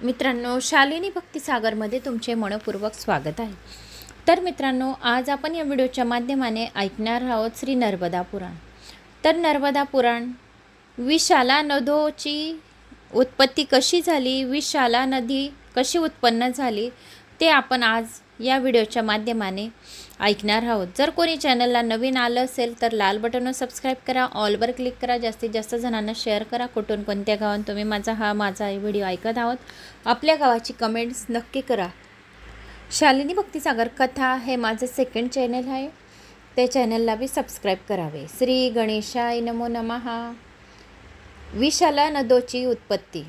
मित्रांनो, शालिनी भक्तिसागरमध्ये तुमचे मनपूर्वक स्वागत आहे। तर मित्रांनो, आज आपण या व्हिडिओच्या माध्यमाने ऐकणार आहोत श्री नर्मदा पुराण। तर नर्मदा पुराण, विशाला नदीची उत्पत्ती कशी झाली, विशाला नदी कशी उत्पन्न झाली, ते आपण आज या व्हिडिओच्या माध्यमाने ऐकणार आहोत। जर कोणी चॅनलला नवीन आलं असेल तर लाल बटनवर सबस्क्राइब करा, ऑलवर क्लिक करा, जास्तीत जास्त जणांना शेअर करा। कुठून कोणत्या गावात तुम्ही माझा व्हिडिओ ऐकत आहोत, आपल्या गावाची कमेंट्स नक्की करा। शालिनी भक्तिसागर कथा हे माझे सेकंड चॅनल आहे, ते चॅनलला बी सबस्क्राइब करावे। श्री गणेशाय नमो नमः। विशाला नदीची उत्पत्ती।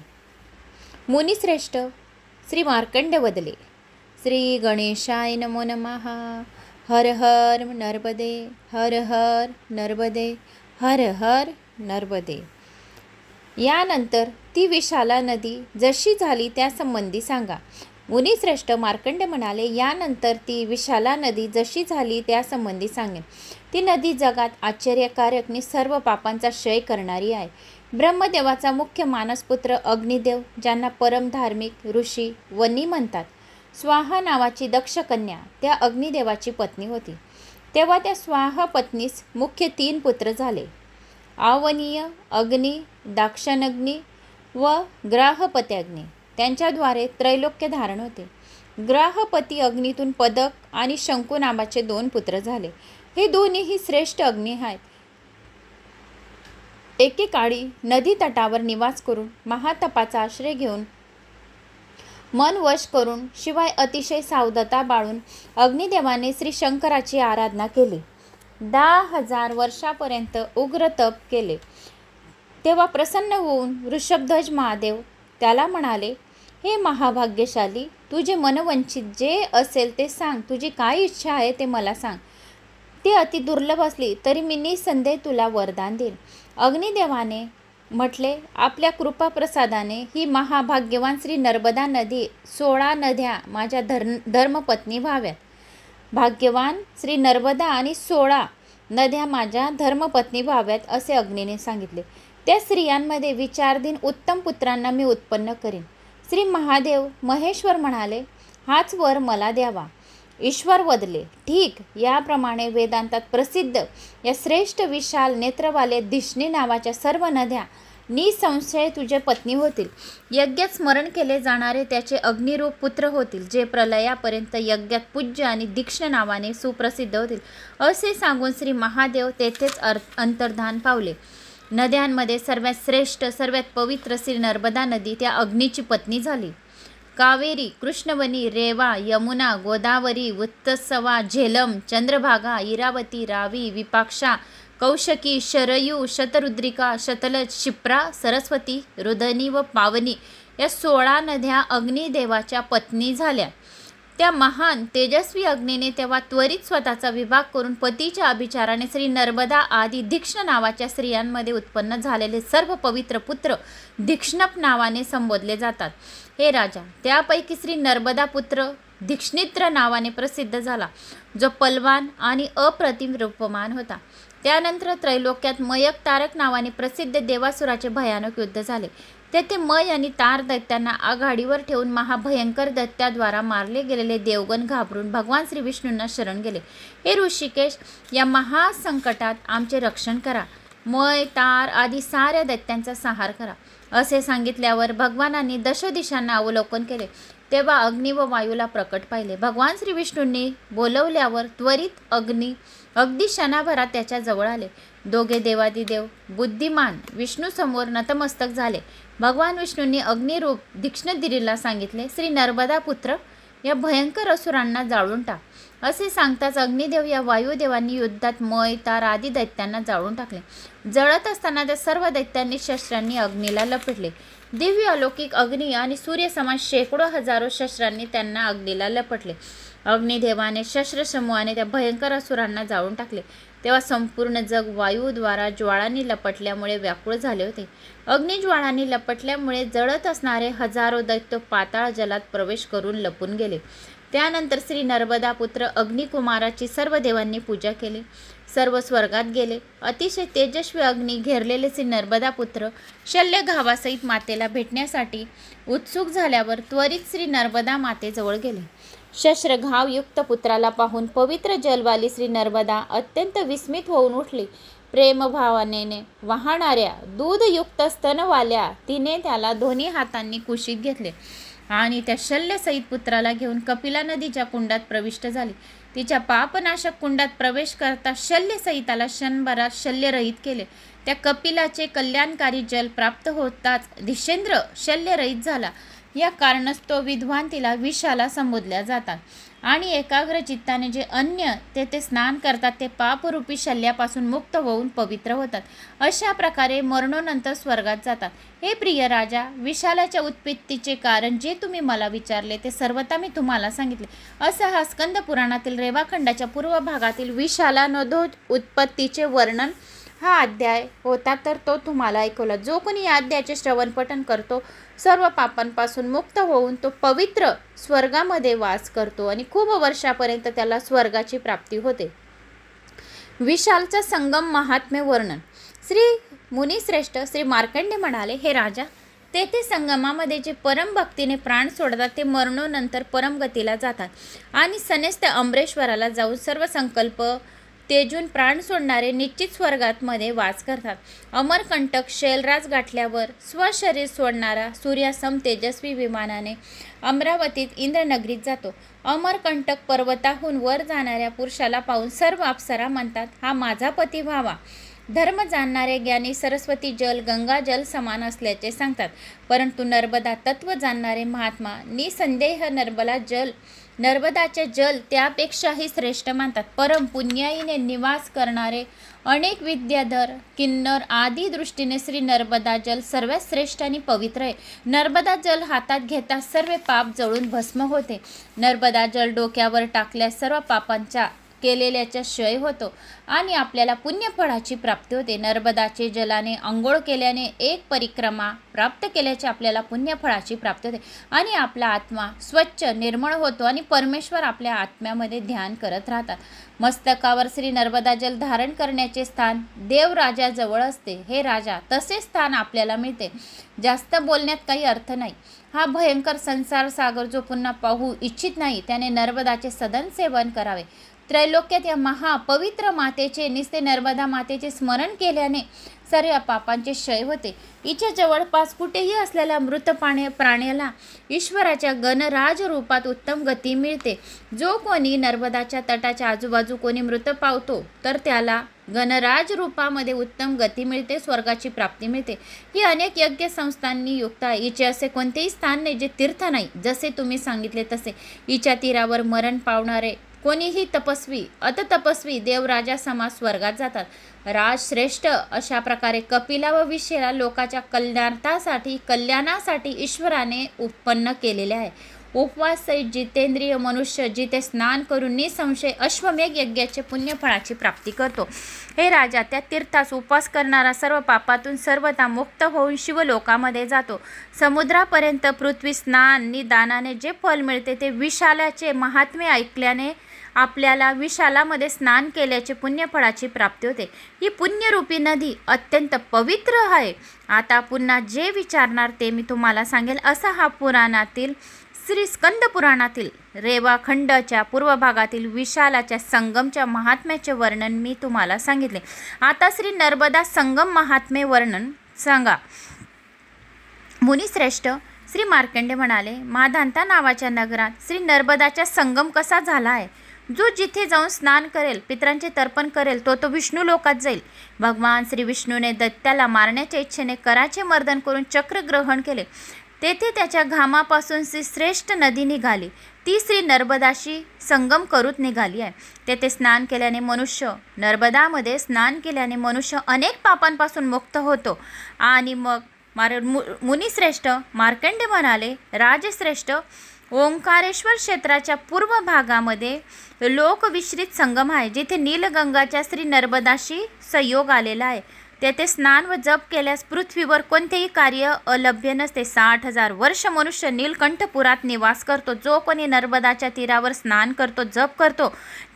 मुनिश्रेष्ठ श्री मार्कंड वदले, श्री गणेशाय नमो नमः। हर हर नर्मदे, हर हर नर्मदे, हर हर नर्मदे। यानंतर ती विशाला नदी जशी झाली त्यासंबंधी सांगा। मुनिश्रेष्ठ मार्कंड म्हणाले, यानंतर ती विशाला नदी जशी झाली त्यासंबंधी सांगेन। ती नदी जगात आश्चर्यकारक आणि सर्व पापांचा क्षय करणारी आहे। ब्रह्मदेवाचा मुख्य मानसपुत्र अग्निदेव, ज्यांना परम धार्मिक ऋषी वनी म्हणतात, स्वाहा नावाची दक्ष कन्या त्या अग्निदेवाची पत्नी होती। तेव्हा त्या स्वाहा पत्नीस मुख्य 3 पुत्र झाले, आवनीय अग्नी, दाक्षाग्नी व ग्राहपत्याग्नी। त्यांच्याद्वारे त्रैलोक्य धारण होते। ग्राहपती अग्नीतून पदक आणि शंकू नावाचे 2 पुत्र झाले। हे दोन्हीही श्रेष्ठ अग्नी आहेत। एकेकाळी नदी तटावर निवास करून महातपाचा आश्रय घेऊन मन वश करून शिवाय अतिशय सावधता बाळून अग्निदेवाने श्री शंकराची आराधना केली। 10,000 वर्षापर्यंत उग्र तप केले। तेव्हा प्रसन्न होऊन ऋषभध्वज महादेव त्याला म्हणाले, हे महाभाग्यशाली, तुझे मनवंचित जे असेल ते सांग, तुझी काय इच्छा आहे ते मला सांग। ते अति दुर्लभ असली तरी मी निसंदेह तुला वरदान देईन। अग्निदेवाने म्हटले, आपल्या कृपा प्रसादाने ही महाभाग्यवान श्री नर्मदा नदी 16 नद्या माझ्या धर्मपत्नी व्हाव्यात। भाग्यवान श्री नर्मदा आणि 16 नद्या माझ्या धर्मपत्नी व्हाव्यात असे अग्नीने सांगितले। त्या स्त्रियांमध्ये विचारधीन उत्तम पुत्रांना मी उत्पन्न करीन। श्री महादेव महेश्वर म्हणाले, हाच वर मला द्यावा। ईश्वर वदले, ठीक। याप्रमाणे वेदांतात प्रसिद्ध या श्रेष्ठ विशाल नेत्रवाले धिष्णी नावाच्या सर्व नद्या निसंशय तुझे पत्नी होतील। यज्ञात स्मरण केले जाणारे त्याचे अग्निरूप पुत्र होतील, जे प्रलयापर्यंत यज्ञात पूज्य आणि दीक्ष्ण नावाने सुप्रसिद्ध होतील। असे सांगून श्री महादेव तेथेच अंतर्धान पावले। नद्यांमध्ये सर्वात श्रेष्ठ सर्वात पवित्र श्री नर्मदा नदी त्या अग्नीची पत्नी झाली। कावेरी, कृष्णवनी, रेवा, यमुना, गोदावरी, उत्तसवा, झेलम, चंद्रभागा, इरावती, रावी, विपाक्षा, कौशकी, शरयू, शतरुद्रिका, शतलज, क्षिप्रा, सरस्वती, रुदनी व पावनी या 16 नद्या अग्निदेवाच्या पत्नी झाल्या। त्या महान तेजस्वी अग्नीने तेव्हा त्वरित स्वतःचा विभाग करून पतीच्या अभिचाराने श्री नर्मदा आदी दीक्ष्ण नावाच्या स्त्रियांमध्ये उत्पन्न झालेले सर्व पवित्र पुत्र दीक्ष्णप नावाने संबोधले जातात। हे राजा, त्यापैकी श्री नर्मदा पुत्र दीक्षित्र नावाने प्रसिद्ध झाला, जो पलवान आणि अप्रतिम रूपमान होता। त्यानंतर त्रैलोक्यात मयक तारक नावाने प्रसिद्ध देवासुराचे भयानक युद्ध झाले। तेथे मय आणि तार दैत्यांना आघाडीवर ठेवून महाभयंकर दैत्याद्वारा मारले गेलेले देवगण घाबरून भगवान श्री विष्णूंना शरण गेले। हे ऋषिकेश, या महासंकटात आमचे रक्षण करा। मय तार आदी साऱ्या दैत्यांचा संहार करा। असे सांगितल्यावर भगवानांनी दशदिशांना अवलोकन केले। तेव्हा अग्नी व वायूला प्रकट पाहिले। भगवान श्री विष्णूंनी बोलवल्यावर त्वरित अग्नी अगदी क्षणाभरात त्याच्या जवळ आले। दोघे देवादिदेव बुद्धिमान विष्णू समोर नतमस्तक झाले। भगवान विष्णूंनी अग्निरूप दीक्षितीला सांगितले, श्री नर्मदा पुत्र, या भयंकर असुरांना जाळून टाक। असे सांगताच अग्निदेव या वायुदेवांनी युद्धात मय तार आदी दैत्यांना जाळून टाकले। जळत असताना त्या सर्व दैत्यांनी शस्त्रांनी अग्नीला लपेटले। दिव्य अलौकिक अग्नी आणि सूर्यसमान शेकडो हजारो शस्त्रांनी त्यांना अग्नीला लपटले। अग्निदेवाने शस्त्रसमूहाने त्या भयंकर असुरांना जाळून टाकले। तेव्हा संपूर्ण जग वायूद्वारा ज्वाळांनी लपटल्यामुळे व्याकुळ झाले होते। अग्निज्वाळांनी लपटल्यामुळे जळत असणारे हजारो दैत्य पाताळ जलात प्रवेश करून लपून गेले। त्यानंतर श्री नर्मदा पुत्र अग्निकुमाराची सर्व देवांनी पूजा केली. सर्व स्वर्गात गेले. अतिशय तेजस्वी अग्नी घेरलेले श्री नर्मदा पुत्र शल्य घावासहित मातेला भेटण्यासाठी उत्सुक झाल्यावर त्वरित श्री नर्मदा मातेजवळ गेले. शस्त्र घावयुक्त पुत्राला पाहून पवित्र जलवाली श्री नर्मदा अत्यंत विस्मित होऊन उठली. प्रेमभावनेने वाहणाऱ्या दूधयुक्त स्तनवाल्या तिने त्याला दोन्ही हातांनी कुशीत घेतले आणि त्या शल्यसहित पुत्राला घेऊन कपिला नदीच्या कुंडात प्रविष्ट झाली. तिच्या पापनाशक कुंडात प्रवेश करता शल्यसहिताला क्षणभरात शल्यरहित केले. त्या कपिलाचे कल्याणकारी जल प्राप्त होताच दिशेंद्र शल्यरहित झाला. या कारणास्तव विद्वान तिला विशाला संबोधल्या जातात आणि एकाग्र चित्ताने जे अन्य तेथे स्नान करतात ते पापरूपी शल्यापासून मुक्त होऊन पवित्र होतात. अशा प्रकारे मरणोनंतर स्वर्गात जातात. हे प्रिय राजा, विशालाच्या उत्पत्तीचे कारण जे तुम्ही मला विचारले ते सर्वथा मी तुम्हाला सांगितले. असा हा स्कंद पुराणातील रेवाखंडाच्या पूर्व भागातील विशाला नदो उत्पत्तीचे वर्णन हा अध्याय होता, तर तो तुम्हाला ऐकवला. जो कोणी या अध्यायाचे श्रवण पठण करतो सर्व पापांपासून मुक्त होऊन तो पवित्र स्वर्गामध्ये वास करतो आणि खूप वर्षापर्यंत त्याला स्वर्गाची प्राप्ती होते. विशालचा संगम महात्म्य वर्णन. श्री मुनिश्रेष्ठ श्री मार्कंडेय म्हणाले, हे राजा, तेथे संगमामध्ये जे परमभक्तीने प्राण सोडतात ते मरणोनंतर परमगतीला जातात आणि सनेस्त अमरेश्वराला जाऊन सर्व संकल्प तेजून प्राण सोडणारे निश्चित स्वर्गामध्ये वास करतात. अमरकंटक शैलराज गाठल्यावर स्वशरीर सोडणारा सूर्यासम तेजस्वी विमानाने अमरावतीत इंद्रनगरीत जातो. अमरकंटक पर्वताहून वर जाणाऱ्या पुरुषाला पाहून सर्व अप्सरा म्हणतात, हा माझा पती व्हावा. धर्म जाणणारे ज्ञानी सरस्वती जल गंगा जल समान असल्याचे सांगतात, परंतु नर्मदा तत्व जाणणारे महात्मा निसंदेह नर्मदाचे जल त्यापेक्षाही श्रेष्ठ मानतात. परम पुण्याईने निवास करणारे अनेक विद्याधर किन्नर आदी दृष्टीने श्री नर्मदा जल सर्वात श्रेष्ठ आणि पवित्र आहे. नर्मदा जल हातात घेता सर्व पाप जळून भस्म होते. नर्मदा जल डोक्यावर टाकल्यास सर्व पापांचा केलेल्याचा क्षय होतो आणि आपल्याला पुण्यफळाची प्राप्ती होते. नर्मदाचे जलाने आंघोळ केल्याने एक परिक्रमा प्राप्त केल्याचे आपल्याला पुण्यफळाची प्राप्ती होते आणि आपला आत्मा स्वच्छ निर्मळ होतो आणि परमेश्वर आपल्या आत्म्यामध्ये ध्यान करत राहतात. मस्तकावर श्री नर्मदा जल धारण करण्याचे स्थान देवराजाजवळ असते. हे राजा, तसे स्थान आपल्याला मिळते. जास्त बोलण्यात काही अर्थ नाही. हा भयंकर संसार सागर जो पुन्हा पाहू इच्छित नाही त्याने नर्मदाचे सदन सेवन करावे. त्रैलोक्यात या महापवित्र मातेचे निस्ते नर्मदा मातेचे स्मरण केल्याने सर्व पापांचे क्षय होते. हिच्या जवळपास कुठेही असलेल्या मृत प्राण्याला ईश्वराच्या गणराज रूपात उत्तम गती मिळते. जो कोणी नर्मदाच्या तटाच्या आजूबाजू कोणी मृत पावतो तर त्याला गणराज रूपामध्ये उत्तम गती मिळते, स्वर्गाची प्राप्ती मिळते. ही अनेक यज्ञ संस्थांनी युक्त आहे. हिचे असे कोणतेही स्थान नाही जे तीर्थ नाही. जसे तुम्ही सांगितले तसे हिच्या तीरावर मरण पावणारे कोणीही तपस्वी अततपस्वी देवराजा समाज स्वर्गात जातात. राजश्रेष्ठ अशा प्रकारे कपिला व विशेला लोकाच्या कल्याणासाठी ईश्वराने उत्पन्न केलेले आहे. उपवास सहित जितेंद्रिय मनुष्य जिथे स्नान करून निसंशय अश्वमेघ यज्ञाचे पुण्यफळाची प्राप्ती करतो. हे राजा, त्या तीर्थास उपवास करणारा सर्व पापातून सर्वथा मुक्त होऊन शिवलोकामध्ये जातो. समुद्रापर्यंत पृथ्वी स्नान निदानाने जे फल मिळते ते विशालाचे महात्म्य ऐकल्याने आपल्याला विशालामध्ये स्नान केल्याचे पुण्यफळाची प्राप्ती होते. ही पुण्यरूपी नदी अत्यंत पवित्र आहे. आता पुन्हा जे विचारणार ते मी तुम्हाला सांगेल. असा हा पुराणातील श्री स्कंद पुराणातील रेवाखंडाच्या पूर्व भागातील विशालाच्या संगमच्या महात्म्याचे वर्णन मी तुम्हाला सांगितले. आता श्री नर्मदा संगम महात्म्य वर्णन सांगा. मुनिश्रेष्ठ श्री मार्कंडेय म्हणाले, माधांता नावाच्या नगरात श्री नर्मदाचा संगम कसा झाला आहे. जो जिथे जाऊन स्नान करेल, पितरांचे तर्पण करेल, तो विष्णू लोकात जाईल. भगवान श्री विष्णूने दैत्याला मारण्याच्या इच्छेने कराचे मर्दन करून चक्र ग्रहण केले. तेथे त्याच्या घामापासून श्रेष्ठ नदी निघाली. ती श्री नर्मदाशी संगम करूत निघाली आहे. तेथे स्नान केल्याने मनुष्य नर्मदामध्ये स्नान केल्याने मनुष्य अनेक पापांपासून मुक्त होतो. आणि मग मुनिश्रेष्ठ मार्कंडेय म्हणाले, राजश्रेष्ठ ओंकारेश्वर क्षेत्राच्या पूर्व भागामध्ये लोकविश्रित संगम आहे, जिथे नीलगंगाच्या श्री नर्मदाशी संयोग आलेला आहे. तेथे स्नान व जप केल्यास पृथ्वीवर कोणतेही कार्य अलभ्य नसते. 60,000 वर्ष मनुष्य नीलकंठपुरात निवास करतो. जो कोणी नर्मदाच्या तीरावर स्नान करतो, जप करतो,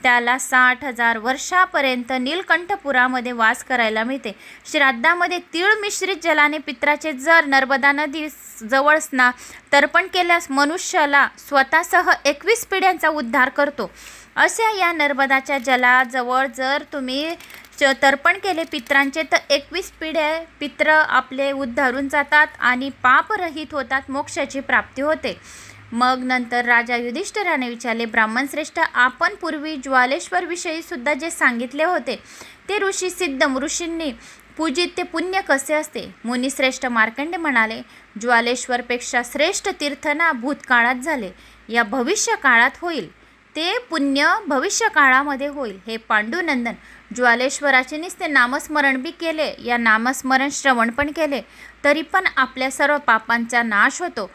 त्याला 60,000 वर्षापर्यंत नीलकंठपुरामध्ये वास करायला मिळते. श्राद्धामध्ये तीळ मिश्रित जलाने पित्राचे जर नर्मदा नदी जवळ तर्पण केल्यास मनुष्याला स्वतःसह 21 पिढ्यांचा उद्धार करतो. अशा या नर्मदाच्या जलाजवळ जर तुम्ही तर्पण केले पित्रांचे, तर 21 पिढ्या पित्र आपले उद्धारून जातात आणि पापरहित होतात, मोक्षाची प्राप्ती होते. मग नंतर राजा युधिष्ठिराने विचारले, ब्राह्मण श्रेष्ठ, आपण पूर्वी ज्वालेश्वर विषयी सुद्धा जे सांगितले होते ते ऋषी सिद्ध ऋषींनी पूजित ते पुण्य कसे असते? मुनिश्रेष्ठ मार्कंडे म्हणाले, ज्वालेश्वरपेक्षा श्रेष्ठ तीर्थ ना भूतकाळात झाले, या भविष्य काळात होईल. ते पुण्य भविष्य काळामध्ये होईल. हे पांडुनंदन, ज्वालेश्वराचे नुसते नामस्मरण बी केले, या नामस्मरण श्रवण पण केले, तरी पण आपल्या सर्व पापांचा नाश होतो.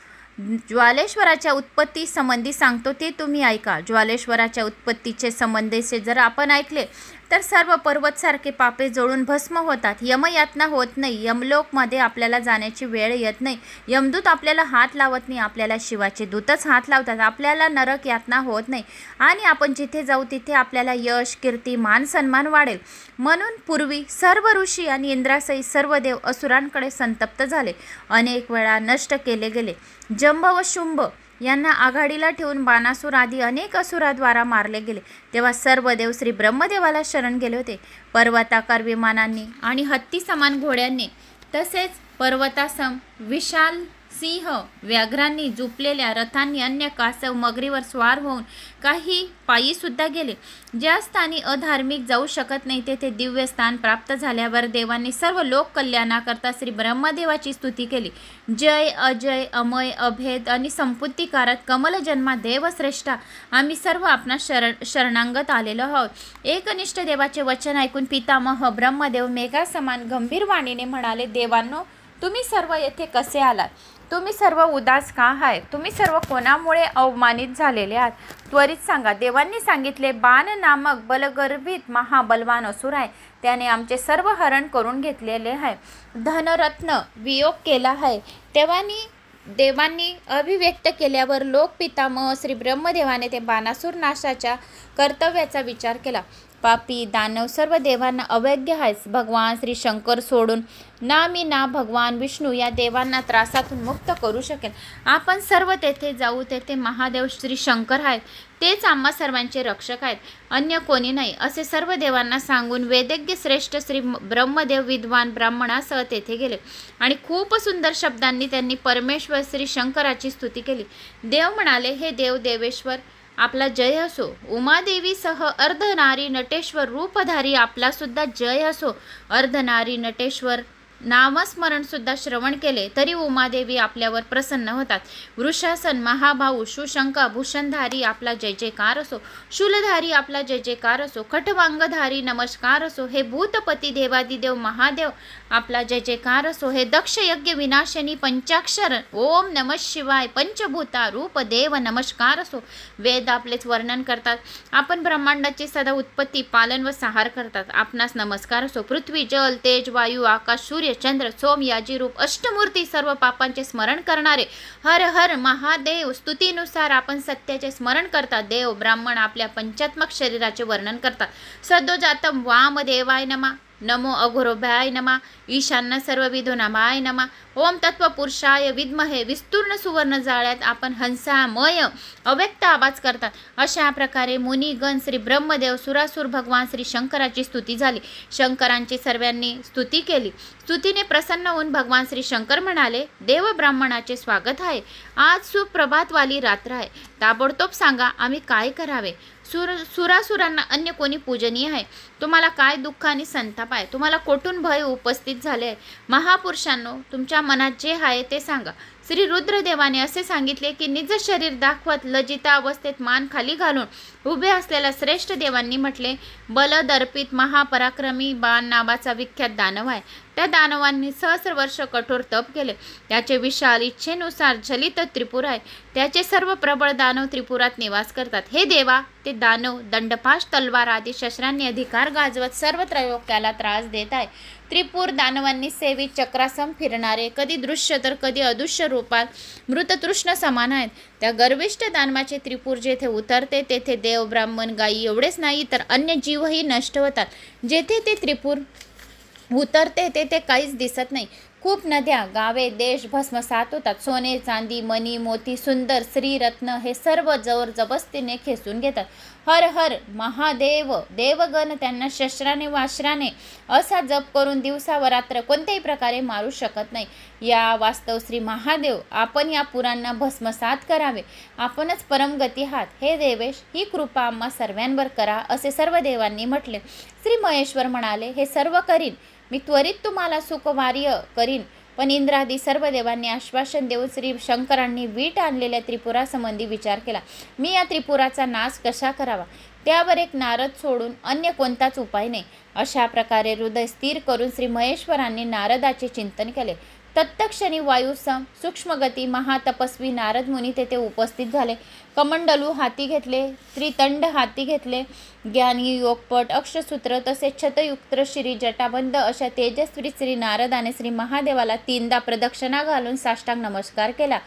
ज्वालेश्वराच्या उत्पत्ती संबंधी सांगतो ते तुम्ही ऐका. ज्वालेश्वराच्या उत्पत्तीचे संबंधीचे जर आपण ऐकले तर सर्व पर्वतसारखे पापे जळून भस्म होतात. यमयातना होत नाही. यमलोकमध्ये आपल्याला जाण्याची वेळ येत नाही. यमदूत आपल्याला हात लावत नाही, आपल्याला शिवाचे दूतच हात लावतात. आपल्याला नरक यातना होत नाही आणि आपण जिथे जाऊ तिथे आपल्याला यश, कीर्ती, मान सन्मान वाढेल. म्हणून पूर्वी सर्व ऋषी आणि इंद्रासहित सर्व देव असुरांकडे संतप्त झाले, अनेक वेळा नष्ट केले गेले. जंब व शुंभ यांना आघाडीला ठेवून बाणासूर आदी अनेक असुराद्वारा मारले गेले. तेव्हा सर्व देव श्री ब्रह्मदेवाला शरण गेले होते. पर्वताकार विमानांनी आणि हत्ती समान घोड्यांनी, तसेच पर्वतासम विशाल सिंह व्याघ्रांनी जुपलेल्या रथांनी, अन्य कासव मगरीवर स्वार होऊन काही पायी सुद्धा गेले. ज्या स्थानी अधार्मिक जाऊ शकत नाही तेथे दिव्य स्थान प्राप्त झाल्यावर देवांनी सर्व लोक कल्याणाकरता श्री ब्रह्मदेवाची स्तुती केली. जय, अजय, अमय, अभेद आणि संपुत्तिकारक कमल जन्मा देवश्रेष्ठा, आम्ही सर्व आपणा शरणांगत आलेलो आहोत. एकनिष्ठ देवाचे वचन ऐकून पितामह ब्रह्मदेव मेघासमान गंभीर वाणीने म्हणाले, देवांनो, तुम्ही सर्व येथे कसे आलात? तुम्ही सर्व उदास का आहे? तुम्ही सर्व कोणामुळे अवमानित झालेले आहात? त्वरित सांगा. देवांनी सांगितले, बाण नामक बलगर्भित महाबलवान असुर आहे, त्याने आमचे सर्व हरण करून घेतलेले आहे, धनरत्न वियोग केला आहे. देवांनी अभिव्यक्त केल्यावर लोकपितामह श्री ब्रह्मदेवाने ते बाणासूर नाशाच्या कर्तव्याचा विचार केला. पापी दानव सर्व देवांना अवैज्ञ आहेस. भगवान श्री शंकर सोडून ना मी ना भगवान विष्णू या देवांना त्रासातून मुक्त करू शकेल. आपण सर्व तेथे जाऊ. तेथे महादेव श्री शंकर आहेत, तेच आम्हा सर्वांचे रक्षक आहेत, अन्य कोणी नाही, असे सर्व देवांना सांगून वेदज्ञ श्रेष्ठ श्री ब्रह्मदेव विद्वान ब्राह्मणासह तेथे गेले आणि खूप सुंदर शब्दांनी त्यांनी परमेश्वर श्री शंकराची स्तुती केली. देव म्हणाले, हे देव देवेश्वर, आपला जय असो. उमादेवीसह अर्धनारी नटेश्वर रूपधारी आपला सुद्धा जय असो. अर्धनारी नटेश्वर नामस्मरण सुद्धा श्रवण केले तरी उमादेवी आपल्यावर प्रसन्न होतात. वृषासन महाभाऊ सुशंका भूषणधारी आपला जय जयकार असो. शूलधारी आपला जय जयकार असो. खटवांगधारी नमस्कार असो. हे भूतपती देवादिदेव महादेव आपला जय जयकार असो. हे दक्ष यज्ञ विनाशनी पंचाक्षर ओम नमः शिवाय पंचभूता रूप देव नमस्कार असो. वेद आपलेच वर्णन करतात. आपण ब्रह्मांडाची सदा उत्पत्ती, पालन व संहार करतात. आपणास नमस्कार असो. पृथ्वी, जल, तेज, वायू, आकाश, सूर्य, चंद्र, सोम याजी रूप अष्टमूर्ती सर्व पापांचे स्मरण करणारे हर हर महादेव. स्तुतीनुसार आपण सत्याचे स्मरण करतात. देव ब्राह्मण आपल्या पंचात्मक शरीराचे वर्णन करतात. सदोजातम वामदेवाय नमः. नमो अघोरोभ्याय नमः. ईशान्य सर्वविधो नमाय नमः. ओम तत्वपुरुषाय विद्महे. विस्तूर्ण सुवर्ण जाळ्यात आपण हंसामय अव्यक्त आवाज करतात. अशा प्रकारे मुनिगण श्री ब्रह्मदेव सुरासुर भगवान श्री शंकराची स्तुती झाली. शंकरांची सर्वांनी स्तुती केली. स्तुतीने प्रसन्न होऊन भगवान श्री शंकर म्हणाले, देव ब्राह्मणाचे स्वागत आहे. आज सुप्रभातवाली रात्र आहे. ताबडतोब सांगा आम्ही काय करावे? सुरासुरांना अन्य कोणी पूजनीय आहे? तुम्हाला काय दुःख आणि संताप आहे? तुम्हाला कोठून भय उपस्थित झाले आहे? महापुरुषांनो, तुमच्या मनात जे आहे ते सांगा. श्री रुद्रदेवाने असे सांगितले की निज शरीर दाखवत लज्जिता अवस्थेत मान खाली घालून उभे असलेल्या श्रेष्ठ देवांनी म्हटले, बलदर्पित महापराक्रमी बाण नावाचा विख्यात दानव आहे. त्या दानवांनी सहस्र वर्ष कठोर तप केले. त्याचे विशाल इच्छेनुसार चलित त्रिपुर आहे. त्याचे सर्व प्रबळ दानव त्रिपुरात निवास करतात. हे देवा, ते दानव दंडपाश, तलवार आदी शस्त्रांनी अधिकार गाजवत सर्व त्रैलोक्याला त्रास देत आहे. त्रिपुर दानवांनी सेवित चक्रासम फिरणारे, कधी दृश्य तर कधी अदृश्य रूपात मृततृष्ण समान आहेत. त्या गर्विष्ठ दानवाचे त्रिपुर जेथे उतरते तेथे देव, ब्राह्मण, गायी एवढेच नाही तर अन्य जीवही नष्ट होतात. जेथे ते त्रिपुर उतरते तेथे काहीच दिसत नाही. खूप नद्या, गावे, देश भस्मसात होतात. सोने, चांदी, मणी, मोती, सुंदर श्रीरत्न हे सर्व जोर जबस्तीने खेचून घेतात. हर हर महादेव. देवगण त्यांना शस्त्राने वास्त्राने असा जप करून दिवसा व रात्र कोणत्याही प्रकारे मारू शकत नाही. या वास्तव श्री महादेव, आपण या पुरांना भस्मसात करावे. आपणच परमगती आहात. हे देवेश, ही कृपा आम्हा सर्वांवर करा, असे सर्व देवांनी म्हटले. श्री महेश्वर म्हणाले, हे सर्व करीन मी, त्वरित तुम्हाला सुखवार्य करीन. पण इंद्रादी सर्व देवांनी आश्वासन देऊन श्री शंकरांनी वीट आणलेल्या त्रिपुरासंबंधी विचार केला. मी या त्रिपुराचा नाश कसा करावा, त्यावर एक नारद सोडून अन्य कोणताच उपाय नाही. अशा प्रकारे हृदय स्थिर करून श्री महेश्वरांनी नारदाचे चिंतन केले. तत्क्षणी वायुसम सूक्ष्मगती महातपस्वी नारद मुनी तेथे उपस्थित झाले. कमंडलू हाती घेतले, त्रितंड हाती घेतले, ज्ञानी, योगपट, अक्षसूत्र तसेच छतयुक्त श्री जटाबंध अशा तेजस्वी श्री नारदाने श्री महादेवाला 3दा प्रदक्षिणा घालून साष्टांग नमस्कार केला.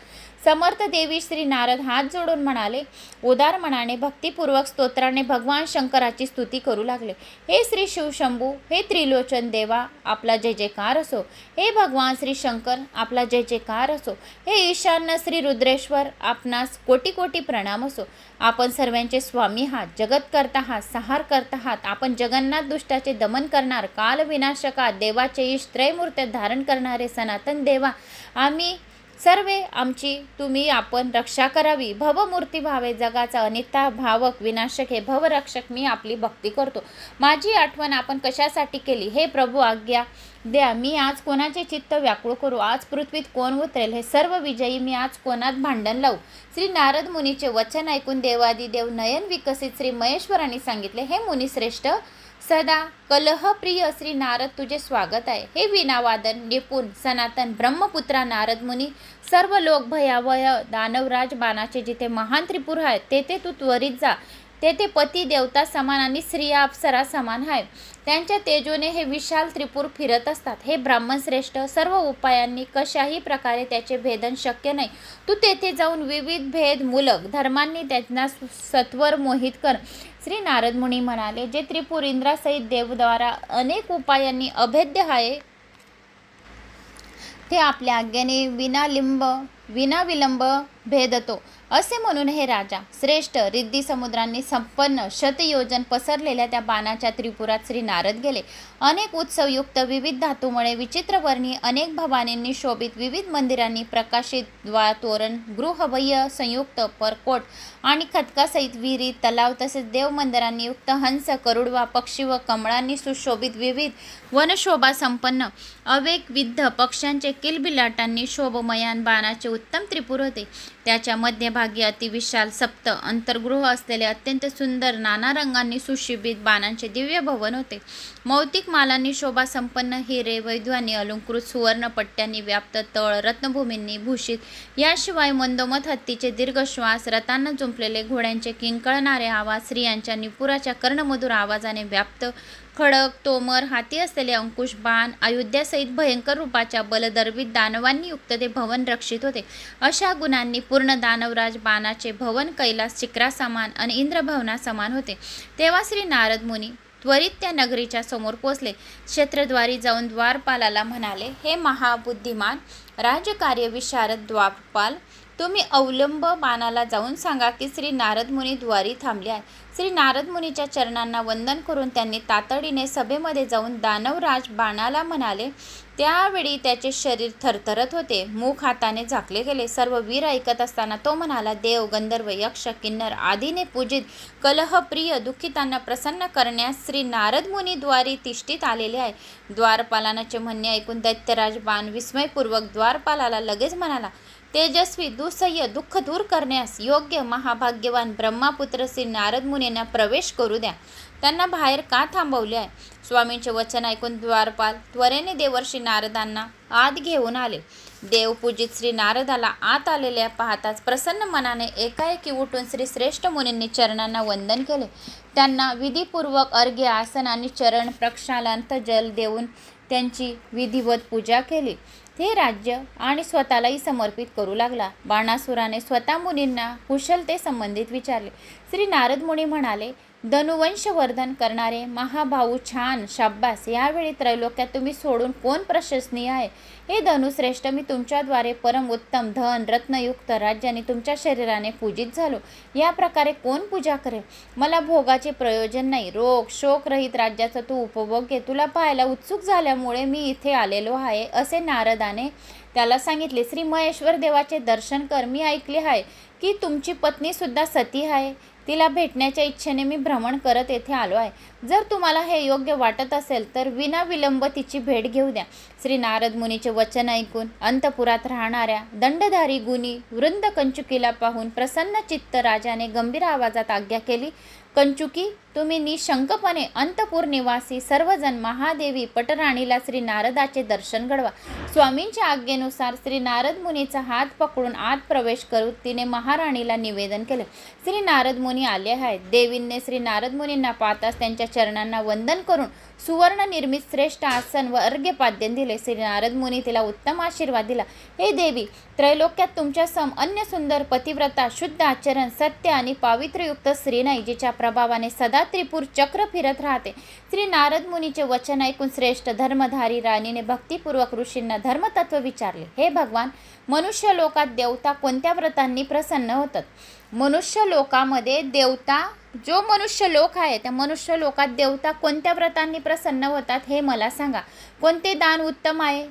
समर्थ देवी श्री नारद हात जोडून म्हणाले, उदार मनाने भक्तिपूर्वक स्तोत्राने भगवान शंकराची स्तुती करू लागले. हे श्री शिवशंभू, हे त्रिलोचन देवा, आपला जय जयकार असो. हे भगवान श्री शंकर, आपला जय जयकार असो. हे ईशान्य श्री रुद्रेश्वर, आपणास कोटी कोटी प्रणाम असो. आपण सर्वांचे स्वामी आहात, जगतकर्ता आहात, संहार करता आहात. आपण जगन्नाथ दुष्टाचे दमन करणार, काल विनाशका, देवाचे ईश, त्रयमूर्ती धारण करणारे सनातन देवा, आम्ही सर्वे आमची तुम्ही आपण रक्षा करावी. भवमूर्ती भावे, जगाचा अनिता भावक विनाशक हे भवरक्षक, मी आपली भक्ती करतो. माझी आठवण आपण कशासाठी केली, हे प्रभू आज्ञा द्या. मी आज कोणाचे चित्त व्याकुळ करू, आज पृथ्वीत कोण उतरेल, हे सर्व विजयी मी आज कोणात भांडण लावू. श्री नारद मुनीचे वचन ऐकून देवादिदेव नयन विकसित श्री महेश्वरांनी सांगितले, हे मुनिश्रेष्ठ, सदा कलहप्रिय श्री नारद, तुझे स्वागत आहे. हे विनावादन निपुण सनातन ब्रह्मपुत्रा नारद मुनी, सर्व लोक भयावह दानवराज बाणाचे जिथे महान त्रिपुर आहे तेथे तू त्वरित जा. तेथे पती देवता समान आणि स्त्रिया अप्सरा समान आहे. त्यांच्या तेजोने हे विशाल त्रिपुर फिरत असतात. हे ब्राह्मण श्रेष्ठ, सर्व उपायांनी कशाही प्रकारे त्याचे भेदन शक्य नाही. तू तेथे जाऊन विविध भेद मूलक धर्मांनी त्यांना सत्वर मोहित कर. श्री नारद मुनी म्हणाले, जे त्रिपुर इंद्रासहित देवद्वारा अनेक उपायांनी अभेद्य आहे ते आपल्या आज्ञेने विनाविलंब भेदतो. असे म्हणून हे राजा श्रेष्ठ, रिद्धी समुद्रांनी संपन्न शतयोजन पसरलेल्या त्या बाणाच्या त्रिपुरात श्री नारद गेले. अनेक उत्सवयुक्त विविध धातूमुळे विचित्र वर्णी अनेक भवानींनी शोभित विविध मंदिरांनी प्रकाशित द्वार, तोरण, गृहबह्य संयुक्त परकोट आणि खदकासहित विहिरी, तलाव तसेच देवमंदिरांनी युक्त हंस, करुडवा, पक्षी व कमळांनी सुशोभित विविध वनशोभा संपन्न अवेकविध पक्ष्यांचे किलबिलाटांनी शोभमयान बाणाचे उत्तम त्रिपुर होते. त्याच्या मध्यभागी अतिविशाल सप्त अंतर्गृह असलेले अत्यंत सुंदर नाना रंगांनी सुशोभित बाणांचे दिव्य भवन होते. मौक्तिक मालांनी शोभा संपन्न हिरे, वैद्वांनी अलंकृत सुवर्ण पट्ट्यांनी व्याप्त तळ रत्नभूमींनी भूषित, याशिवाय मंदोमत हत्तीचे दीर्घ श्वास, रतांना जुंपलेले घोड्यांचे किंकळणारे आवाज, स्त्रियांच्या निपुराच्या कर्णमधुर आवाजाने व्याप्त, खडक, तोमर, हाती असलेले अंकुश, बाण, अयोध्यासहित भयंकर रूपाच्या बलदर्वित दानवांनी युक्त ते भवन रक्षित होते. अशा गुणांनी पूर्ण दानवराज बाणाचे भवन कैलास शिखरासमान आणि इंद्रभवना समान होते. तेव्हा श्री नारद मुनी त्वरित त्या नगरीच्या समोर पोचले. क्षेत्रद्वारी जाऊन द्वारपालाला म्हणाले, हे महाबुद्धिमान राजकार्य विशारद द्वारपाल, तुम्ही अवलंब बाणाला जाऊन सांगा की श्री नारद मुनी द्वारी थांबले आहेत. श्री नारद मुनीच्या चरणांना वंदन करून त्यांनी तातडीने सभेमध्ये जाऊन दानवराज बाणाला म्हणाले. त्यावेळी त्याचे शरीर थरथरत होते, मुख हाताने झाकले गेले. सर्व वीर ऐकत असताना तो म्हणाला, देव, गंधर्व, यक्ष, किन्नर आदीने पूजित कलहप्रिय दुःखितांना प्रसन्न करण्यास श्री नारद मुनी द्वारी तिष्ठीत आलेले आहे. द्वारपालानाचे म्हणणे ऐकून दैत्यराज बाण विस्मयपूर्वक द्वारपालाला लगेच म्हणाला, तेजस्वी, दुःसह्य दुःख दूर करण्यास योग्य महाभाग्यवान ब्रह्मापुत्र श्री नारद मुनींना प्रवेश करू द्या. त्यांना बाहेर का थांबवले आहे? स्वामींचे वचन ऐकून द्वारपाल त्वरेने देवर्षी नारदांना आत घेऊन आले. देवपूजित श्री नारदाला आत आलेल्या पाहताच प्रसन्न मनाने एकाएकी उठून श्री श्रेष्ठ मुनींनी चरणांना वंदन केले. त्यांना विधीपूर्वक अर्घ्य, आसन आणि चरण प्रक्षालनार्थ जल देऊन त्यांची विधिवत पूजा केली. ते राज्य आणि स्वतःलाही समर्पित करू लागला. बाणासुराने स्वतः मुनींना कुशलते संबंधित विचारले. श्री नारद मुनी म्हणाले, धनुवंश वर्धन करणारे महाभाऊ, छान, शाब्बास. यावेळी त्रैलोक्यात तुम्ही सोडून कोण प्रशंसनीय आहे? हे धनुश्रेष्ठ, मी तुमच्याद्वारे परम उत्तम धन, रत्नयुक्त राज्य आणि तुमच्या शरीराने पूजित झालो. या प्रकारे कोण पूजा करेल? मला भोगाचे प्रयोजन नाही. रोग शोकरहित राज्याचा तू उपभोग घे. तुला पाहायला उत्सुक झाल्यामुळे मी इथे आलेलो आहे, असे नारदाने त्याला सांगितले. श्री महेश्वर देवाचे दर्शन कर. मी ऐकले आहे की तुमची पत्नी सुद्धा सती आहे. तिला भेटण्याच्या इच्छेने मी भ्रमण करत येथे आलो आहे. जर तुम्हाला हे योग्य वाटत असेल तर विना विलंब तिची भेट घेऊ द्या. श्री नारद मुनीचे वचन ऐकून अंतपुरात राहणाऱ्या दंडधारी गुणी वृंद कंचुकीला पाहून प्रसन्न चित्त राजाने गंभीर आवाजात आज्ञा केली. कंचुकी, तुम्ही निशंकपणे अंतपूर निवासी सर्वजण महादेवी पटराणीला श्री नारदाचे दर्शन घडवा. स्वामींच्या आज्ञेनुसार श्री नारद मुनीचा हात पकडून आत प्रवेश करून तिने महाराणीला निवेदन केले. श्री नारद मुनी आले आहेत. देवींनी श्री नारद मुनींना पाहताच त्यांच्या चरणांना वंदन करून सुवर्ण निर्मित श्रेष्ठ आसन व अर्घ्यपाद्य दिले. श्री नारद मुनी तिला उत्तम आशीर्वाद दिला. हे देवी, त्रैलोक्यात तुमच्या सम अन्य सुंदर पतिव्रता, शुद्ध आचरण, सत्य आणि पावित्र्ययुक्त स्त्री नाही, जिच्या प्रभावाने सदा त्रिपुर चक्र फिरत राहते. श्री नारद मुनीचे वचन ऐकून श्रेष्ठ धर्मधारी राणीने भक्तिपूर्वक ऋषींना धर्मतत्व विचारले. हे भगवान, मनुष्य लोकात देवता कोणत्या व्रतांनी प्रसन्न होतात? मनुष्य लोकामध्ये देवता, जो मनुष्य लोक आहे त्या मनुष्य लोकात देवता कोणत्या व्रतांनी प्रसन्न होतात हे मला सांगा. कोणते दान उत्तम आहे?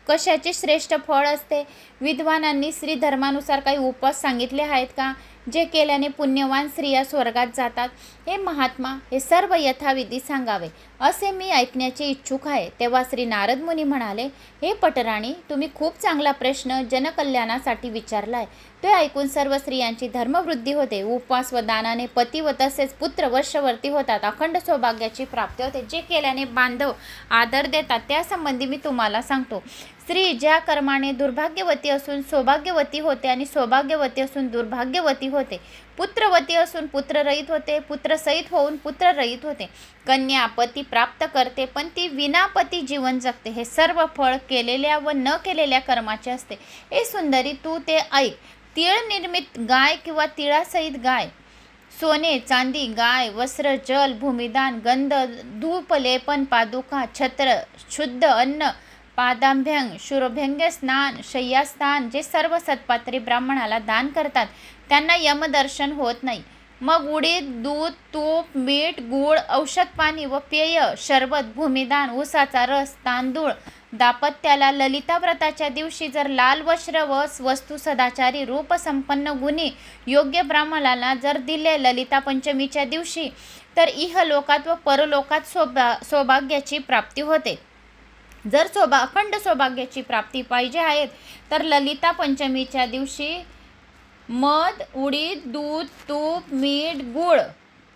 कशाचे श्रेष्ठ फळ असते? विद्वानांनी श्री धर्मानुसार काही उपास सांगितले आहेत का, जे केल्याने पुण्यवान स्त्रिया स्वर्गात जातात? हे महात्मा, हे सर्व यथाविधी सांगावे, असे मी ऐकण्याचे इच्छुक आहे. तेव्हा श्री नारद मुनी म्हणाले, हे पटराणी, तुम्ही खूप चांगला प्रश्न जनकल्याणासाठी विचारला आहे. ते ऐकून सर्व स्त्रियांची धर्मवृद्धी होते. उपवास व दानाने पती व तसेच पुत्र वर्षवर्ती होतात. अखंड सौभाग्याची प्राप्ती होते. जे केल्याने बांधव आदर देतात त्यासंबंधी मी तुम्हाला सांगतो. स्त्री ज्या कर्माने दुर्भाग्यवती असून सौभाग्यवती होते आणि सौभाग्यवती असून दुर्भाग्यवती होते, पुत्रवती असून पुत्ररहित होते, पुत्रसहित होऊन पुत्ररहित होते, कन्या पती प्राप्त करते पण ती विनापती जीवन जगते. हे सर्व फळ केलेल्या व न केलेल्या कर्माचे असते. हे सुंदरी, तू ते ऐक. तीळ निर्मित गाय किंवा तिळासहित गाय, सोने चांदी, गाय, वस्त्र, जल, भूमिदान, गंध, धूप, लेपन, पादुका, छत्र, शुद्ध अन्न, पादाभ्यंग, शुरभ्यंग स्नान, शय्यास्थान, जे सर्व सत्पात्री ब्राह्मणाला दान करतात त्यांना यमदर्शन होत नाही. मग उडीद, दूध, तूप, मीठ, गूळ, औषध पाणी व पेय, शरबत, भूमिदान, ऊसाचा रस, तांदूळ, दापत्याला ललिता व्रताच्या दिवशी जर लाल वस्त्र व वस्तू सदाचारी रूप संपन्न गुणी योग्य ब्राह्मणाला जर दिले ललिता पंचमीच्या दिवशी, तर इहलोकात व परलोकात सौभाग्याची प्राप्ती होते. जर अखंड सौभाग्याची प्राप्ती पाहिजे आहेत तर ललिता पंचमीच्या दिवशी मध, उडीद, दूध, तूप, मीठ, गूळ,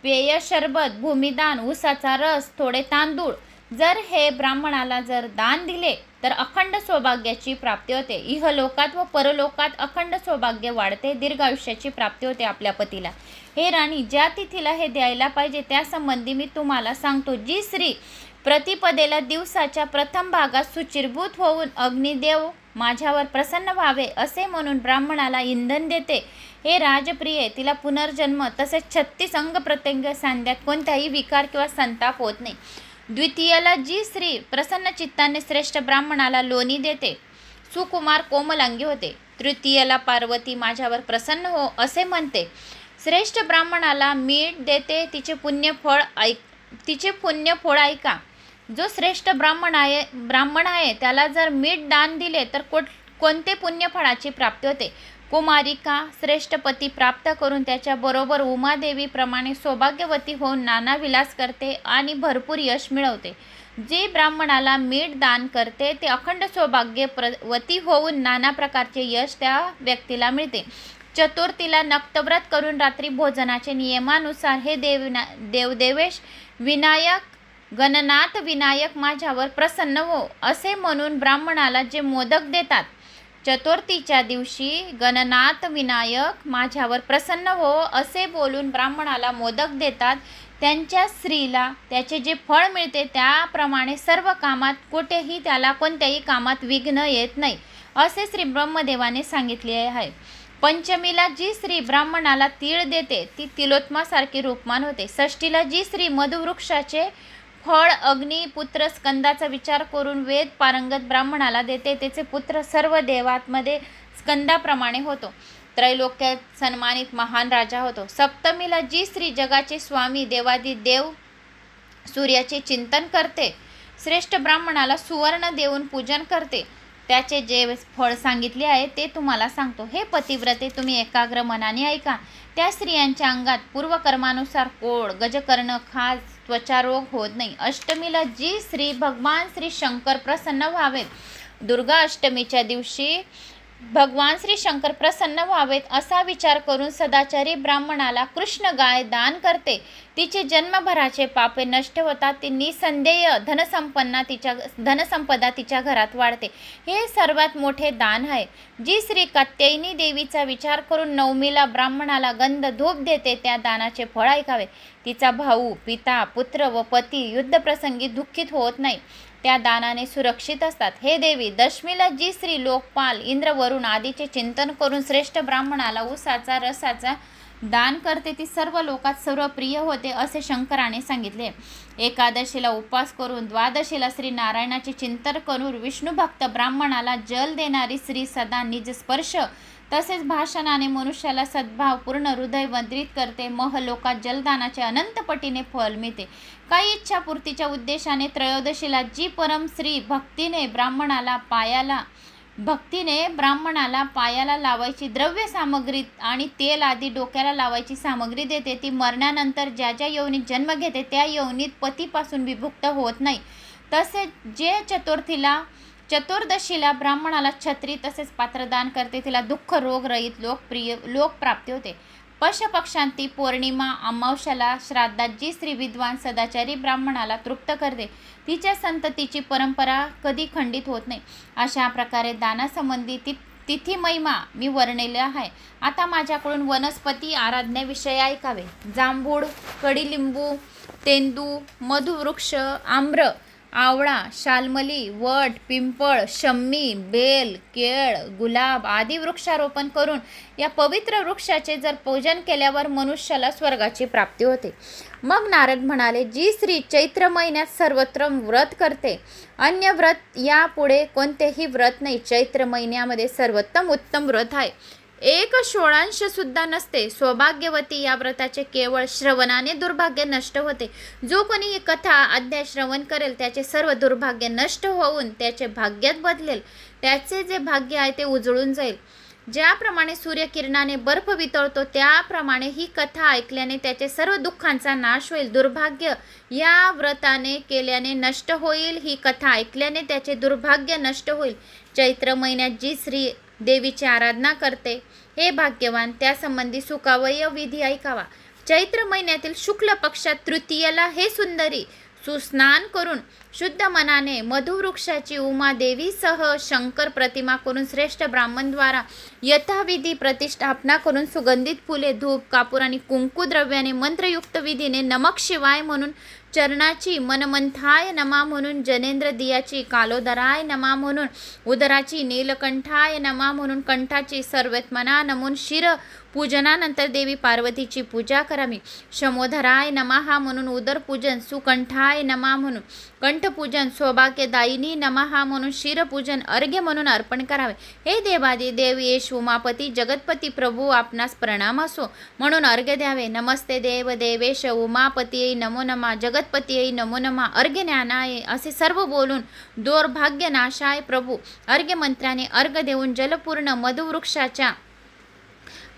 पेय, शरबत, भूमिदान, ऊसाचा रस, थोडे तांदूळ जर हे ब्राह्मणाला जर दान दिले तर अखंड सौभाग्याची प्राप्ती होते. इहलोकात व परलोकात अखंड सौभाग्य वाढते. दीर्घायुष्याची प्राप्ती होते आपल्या पतीला. हे राणी, ज्या तिथीला हे द्यायला पाहिजे त्यासंबंधी मी तुम्हाला सांगतो. जी स्त्री प्रतिपदेला दिवसाच्या प्रथम भागात शुचिर्भूत होऊन अग्निदेव माझ्यावर प्रसन्न व्हावे असे म्हणून ब्राह्मणाला इंधन देते, हे राजप्रिय, तिला पुनर्जन्म तसेच 36 अंग प्रत्यंग सांध्यात कोणताही विकार किंवा संताप होत नाही. द्वितीयला जी स्त्री प्रसन्न चित्ताने श्रेष्ठ ब्राह्मणाला लोणी देते, सुकुमार कोमलांगी होते. तृतीयला पार्वती माझ्यावर प्रसन्न हो असे म्हणते, श्रेष्ठ ब्राह्मणाला मीठ देते, तिचे पुण्यफळ ऐका. जो श्रेष्ठ ब्राह्मण आहे त्याला जर मीठ दान दिले तर कोणते पुण्यफळाची प्राप्ती होते? कुमारिका श्रेष्ठ पती प्राप्त करून त्याच्याबरोबर उमादेवीप्रमाणे सौभाग्यवती होऊन नाना विलास करते आणि भरपूर यश मिळवते. जे ब्राह्मणाला मीठ दान करते ते अखंड सौभाग्यवती होऊन नाना प्रकारचे यश त्या व्यक्तीला मिळते. चतुर्थीला नक्तव्रत करून रात्री भोजनाचे नियमानुसार हे देवदेवेश विनायक गणनाथ विनायक माझ्यावर प्रसन्न हो असे म्हणून ब्राह्मणाला जे मोदक देतात, चतुर्थीच्या दिवशी गणनाथ विनायक माझ्यावर प्रसन्न हो असे बोलून ब्राह्मणाला मोदक देतात, त्यांच्या स्त्रीला त्याचे जे फळ मिळते त्याप्रमाणे सर्व कामात कुठेही त्याला कोणत्याही कामात विघ्न येत नाही असे श्री ब्रह्मदेवाने सांगितले आहे. पंचमीला जी स्त्री ब्राह्मणाला तीळ देते ती तिलोत्मासारखी रूपमान होते. षष्टीला जी स्त्री मधुवृक्षाचे फळ अग्नी पुत्र स्कंदाचा विचार करून वेद पारंगत ब्राह्मणाला देते त्याचे पुत्र सर्व देवांमध्ये स्कंदाप्रमाणे होतो. त्रैलोक्यात सन्मानित महान राजा होतो. सप्तमीला जी स्त्री जगाचे स्वामी देवादी देव सूर्याचे चिंतन करते, श्रेष्ठ ब्राह्मणाला सुवर्ण देऊन पूजन करते, त्याचे जे फळ सांगितले आहे ते तुम्हाला सांगतो. हे पतिव्रते तुम्ही एकाग्र मनाने ऐका. त्या स्त्रियांच्या अंगात पूर्वकर्मानुसार कोड गजकर्ण खाज त्वचारोग होत नाही. अष्टमीला जी स्त्री भगवान श्री शंकर प्रसन्न व्हावेत, दुर्गा अष्टमीच्या दिवशी भगवान श्री शंकर प्रसन्न व्हावेत असा विचार करून सदाचारी ब्राह्मणाला कृष्ण गाय दान करते, तिचे जन्मभराचे पापे नष्ट होतात, ती निसंदेय धनसंपदा तिच्या घरात वाढते. हे सर्वात मोठे दान आहे. जी स्त्री कात्यायनी देवीचा विचार करून नवमीला ब्राह्मणाला गंध धूप देते त्या दानाचे फळ ऐकावे. तिचा भाऊ पिता पुत्र व पती युद्धप्रसंगी दुःखित होत नाही, त्या दानाने सुरक्षित असतात. हे देवी, दशमीला जी स्त्री लोकपाल इंद्र वरुण आदीचे चिंतन करून श्रेष्ठ ब्राह्मणाला ऊसाचा रसाचा दान करते ती सर्व लोकात सर्वप्रिय होते असे शंकराने सांगितले. एकादशीला उपवास करून द्वादशीला श्री नारायणाचे चिंतन करून विष्णुभक्त ब्राह्मणाला जल देणारी स्त्री सदा निज स्पर्श तसेच भाषणाने मनुष्याला सद्भावपूर्ण हृदय वंद्रित करते. महलोकात जलदानाचे अनंत पटीने फल मिळते. काही इच्छापूर्तीच्या उद्देशाने त्रयोदशीला जी परम श्री भक्तीने ब्राह्मणाला पायाला लावायची द्रव्य सामग्री आणि तेल आदी डोक्याला लावायची सामग्री देते, ती मरणानंतर ज्या ज्या योनीत जन्म घेते त्या योनीत पतीपासून विभुक्त होत नाही. तसेच जे चतुर्दशीला ब्राह्मणाला छत्री तसेच पात्रदान करते तिला दुःख रोग रहित लोकप्राप्ती होते. पशपक्षांती पौर्णिमा अमावस्याला श्राद्धात जी स्त्री विद्वान सदाचारी ब्राह्मणाला तृप्त करते तिच्या संततीची परंपरा कधी खंडित होत नाही. अशा प्रकारे दानासंबंधी तिथी महिमा मी वर्णिले आहे. आता माझ्याकडून वनस्पती आराधनेविषयी ऐकावे. जांभूळ, कडीलिंबू, तेंदू, मधुवृक्ष, आम्र, आवळा, शाल्मली, वट, पिंपळ, शम्मी, बेल, केळ, गुलाब आदी वृक्षारोपण करून या पवित्र वृक्षाचे जर पूजन केल्यावर मनुष्याला स्वर्गाची प्राप्ती होते. मग नारद म्हणाले, जी स्त्री चैत्र महिन्यात सर्वत्र व्रत करते, अन्य व्रत यापुढे कोणतेही व्रत नाही, चैत्र महिन्यामध्ये सर्वोत्तम उत्तम व्रत आहे, एक षोळांश सुद्धा नसते. सौभाग्यवती या व्रताचे केवळ श्रवणाने दुर्भाग्य नष्ट होते. जो कोणी ही कथा अध्याय श्रवण करेल त्याचे सर्व दुर्भाग्य नष्ट होऊन त्याचे भाग्यात बदलेल, त्याचे जे भाग्य आहे ते उजळून जाईल. ज्याप्रमाणे सूर्यकिरणाने बर्फ वितळतो त्याप्रमाणे ही कथा ऐकल्याने त्याचे सर्व दुःखांचा नाश होईल. दुर्भाग्य या व्रताने केल्याने नष्ट होईल, ही कथा ऐकल्याने त्याचे दुर्भाग्य नष्ट होईल. चैत्र महिन्यात जी स्त्री देवीची आराधना करते हे भाग्यवान त्यासंबंधी सुखावय विधी ऐकावा. चैत्र महिन्यातील शुक्ल पक्षात तृतीयेला हे सुंदरी सुस्नान करून शुद्ध मनाने मधुवृक्षाची उमादेवीसह शंकर प्रतिमा करून श्रेष्ठ ब्राह्मणद्वारा यथाविधी प्रतिष्ठापना करून सुगंधित फुले धूप कापूर आणि कुंकू द्रव्याने मंत्रयुक्त विधीने नमक शिवाय म्हणून, चरणाची मनमंथाय नमा म्हणून, जनेंद्र दियाची कालोदराय नमा म्हणून, उदराची नीलकंठाय नमा म्हणून, कंठाची सर्वत्मना नमून शिर पूजनानंतर देवी पार्वतीची पूजा करावी. शमोधराय नमः म्हणून उदरपूजन, सुकंठाय नमा म्हणून कंठपूजन, सौभाग्यदायिनी नमः म्हणून शिरपूजन, अर्घ्य म्हणून अर्पण करावे. हे देवादी देव येश उमापती जगतपती प्रभू आपणास प्रणाम असो म्हणून अर्घ्य द्यावे. नमस्ते देव देवेश उमापतीयै नमो नमः, जगतपतीयै नमो नमः, अर्घ्य ज्ञानाय असे सर्व बोलून दुर्भाग्य नाशाय प्रभू अर्घ्य मंत्राने अर्घ्य देऊन जलपूर्ण मधुवृक्षाच्या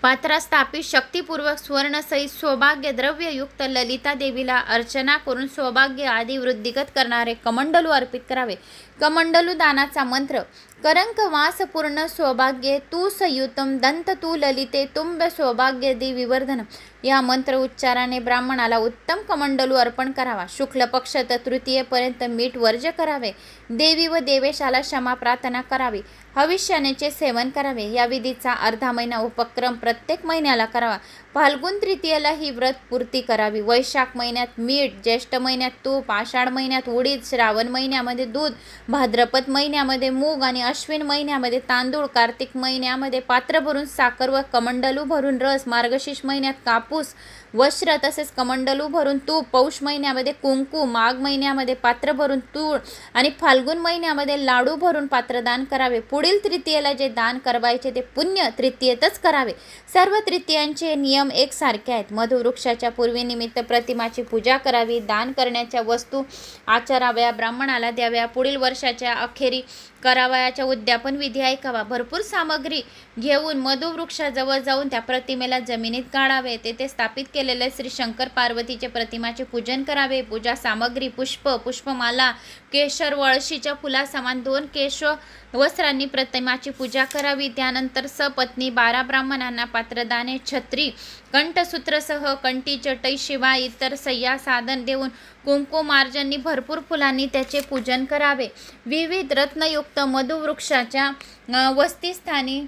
पात्रात स्थापित शक्तीपूर्वक सुवर्णसहित सौभाग्य द्रव्ययुक्त ललिता देवीला अर्चना करून सौभाग्य आदी वृद्धिगत करणारे कमंडलू अर्पित करावे. कमंडलू दानाचा मंत्र करंक वास पूर्ण सौभाग्ये तू संयुतम दंत तू ललिते तुंब सौभाग्य दे विवर्धन. या मंत्र उच्चाराने ब्राह्मणाला उत्तम कमंडलू अर्पण करावा. शुक्ल पक्ष तर तृतीयेपर्यंत मीठ वर्ज्य करावे. देवी व देवेशाला क्षमा प्रार्थना करावी. हविष्यानेचे सेवन करावे. या विधीचा अर्धा महिना उपक्रम प्रत्येक महिन्याला करावा. फाल्गुन तृतीयेला ही व्रत पूर्ती करावी. वैशाख महिन्यात मीठ, ज्येष्ठ महिन्यात तूप, आषाढ महिन्यात उडीद, श्रावण महिन्यामध्ये दूध, भाद्रपद महिन्यामध्ये मूग आणि अश्विन महिन्यामध्ये तांदूळ, कार्तिक महिन्यामध्ये पात्र भरून साखर व कमंडलू भरून रस, मार्गशीर्ष महिन्यात कापूस, वस्त्र तसेच कमंडलू भरून तूप, पौष महिन्यामध्ये कुंकू, माघ महिन्यामध्ये पात्र भरून तूळ आणि फाल्गुन महिन्यामध्ये लाडू भरून पात्रदान करावे. पुढील तृतीयेला जे दान करायचे ते पुण्य तृतीयेतच करावे. सर्व तृतीयांचे नियम एकसारखे आहेत. मधुवृक्षाच्या पूर्वीनिमित्त प्रतिमाची पूजा करावी. दान करण्याच्या वस्तू आचराव्या, ब्राह्मणाला द्याव्या. पुढील वर्षाच्या अखेरी करावयाच्या उद्यापन विधी ऐकावा. भरपूर सामग्री घेऊन मधुवृक्षाजवळ जाऊन त्या प्रतिमेला जमिनीत काढावे. तेथे स्थापित केलेले श्री शंकर पार्वतीचे प्रतिमाचे पूजन करावे. पूजा सामग्री पुष्प, पुष्पमाला, केशर, वळशीच्या फुलासमान 2 केश वस्त्रांनी प्रतिमाची पूजा करावी. त्यानंतर सपत्नी 12 ब्राह्मणांना पात्रदाने, छत्री, कंठसूत्रसह कंठी, चटई शिवाय इतर सय्या साधन देऊन कुंकुमार्जनी भरपूर फुलांनी त्याचे पूजन करावे. विविध रत्नयुक्त मधुवृक्षाच्या वस्तीस्थानी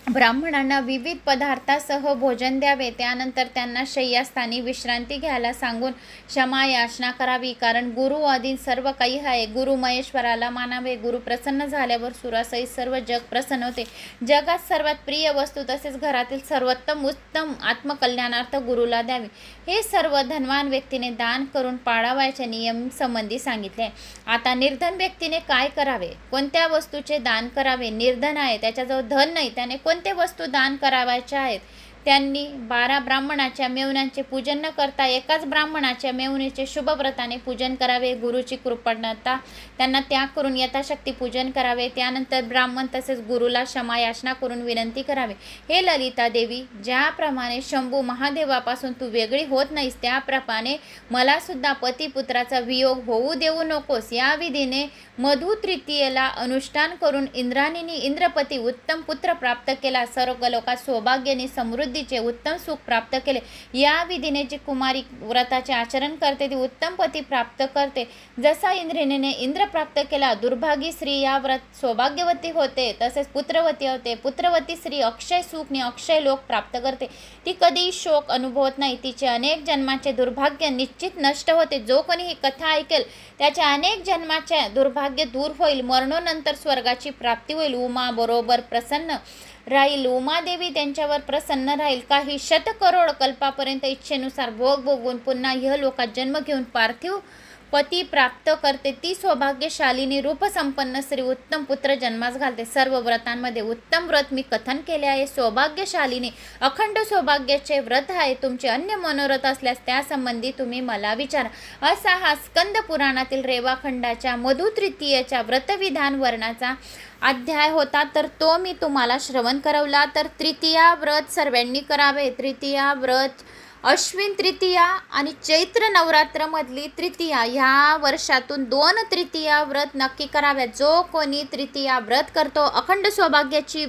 ब्राह्मणांना विविध पदार्थासह भोजन द्यावे. त्यानंतर त्यांना शय्यास्थानी विश्रांती घ्यायला सांगून क्षमा याचना करावी. कारण गुरु आधी सर्व काही आहे. गुरु महेश्वराला मानावे. गुरु प्रसन्न झाल्यावर सुरासहित सर्व जग प्रसन्न होते. जगात सर्वात प्रिय वस्तू तसेच घरातील सर्वोत्तम उत्तम आत्मकल्याणार्थ गुरुला द्यावी. हे सर्व धनवान व्यक्तीने दान करून पाळावयाचे नियम संबंधी सांगितले. आता निर्धन व्यक्तीने काय करावे? कोणत्या वस्तूचे दान करावे? निर्धन आहे, त्याच्याजवळ धन नाही, त्याने कोणते वस्तू दान करावयाच्या आहेत? त्यांनी 12 ब्राह्मणाच्या मेवण्यांचे पूजन न करता एकाच ब्राह्मणाच्या मेवणीचे शुभव्रताने पूजन करावे. गुरुची कृपणता त्यांना त्याग करून यथाशक्ती पूजन करावे. त्यानंतर ब्राह्मण तसेच गुरुला क्षमा याचना करून विनंती करावी. हे ललिता देवी, ज्याप्रमाणे शंभू महादेवापासून तू वेगळी होत नाहीस त्याप्रमाणे मला सुद्धा पतिपुत्राचा वियोग होऊ देऊ नकोस. या विधीने मधु तृतीयेला अनुष्ठान करून इंद्राणीने इंद्रपती उत्तम पुत्र प्राप्त केला. सर्व लोकात सौभाग्याने समृद्धी उत्तम सुख प्राप्त केले. या विधीने जी कुमारी व्रताचे आचरण करते ती उत्तम पती प्राप्त करते. जसा इंद्रिणीने इंद्र प्राप्त केला, दुर्भागी स्त्री या व्रत सौभाग्यवती होते, तसेच पुत्रवती होते. पुत्रवती स्त्री अक्षय सुखने अक्षय लोक प्राप्त करते. ती कधीही शोक अनुभवत नाही. तिचे अनेक जन्माचे दुर्भाग्य निश्चित नष्ट होते. जो कोणी ही कथा ऐकेल त्याचे अनेक जन्माचे दुर्भाग्य दूर होईल. मरणोनंतर स्वर्गाची प्राप्ती होईल. उमा बरोबर प्रसन्न राहील. उमादेवी त्यांच्यावर प्रसन्न राहील. काही शतकरोड कल्पापर्यंत इच्छेनुसार भोग भोगून पुन्हा इहलोकात जन्म घेऊन पार्थिव पती प्राप्त करते. ती सौभाग्यशालिनी रूपसंपन्न स्त्री उत्तम पुत्र जन्मास घालते. सर्व व्रतांमध्ये उत्तम व्रत मी कथन केले आहे. सौभाग्यशालिनी अखंड सौभाग्याचे व्रत आहे. तुमचे अन्य मनोरथ असल्यास त्यासंबंधी तुम्ही मला विचारा. असा हा स्कंद पुराणातील रेवाखंडाच्या मधु तृतीयेच्या व्रतविधान वर्णाचा अध्याय होता. तर तो मी तुम्हाला श्रवण करवला. तर तृतीया व्रत सर्वांनी करावे. तृतीया व्रत अश्विन तृतीया आणि चैत्र नवरात्रमधली तृतीया ह्या वर्षातून 2 तृतीया व्रत नक्की कराव्यात. जो कोणी तृतीया व्रत करतो अखंड सौभाग्याची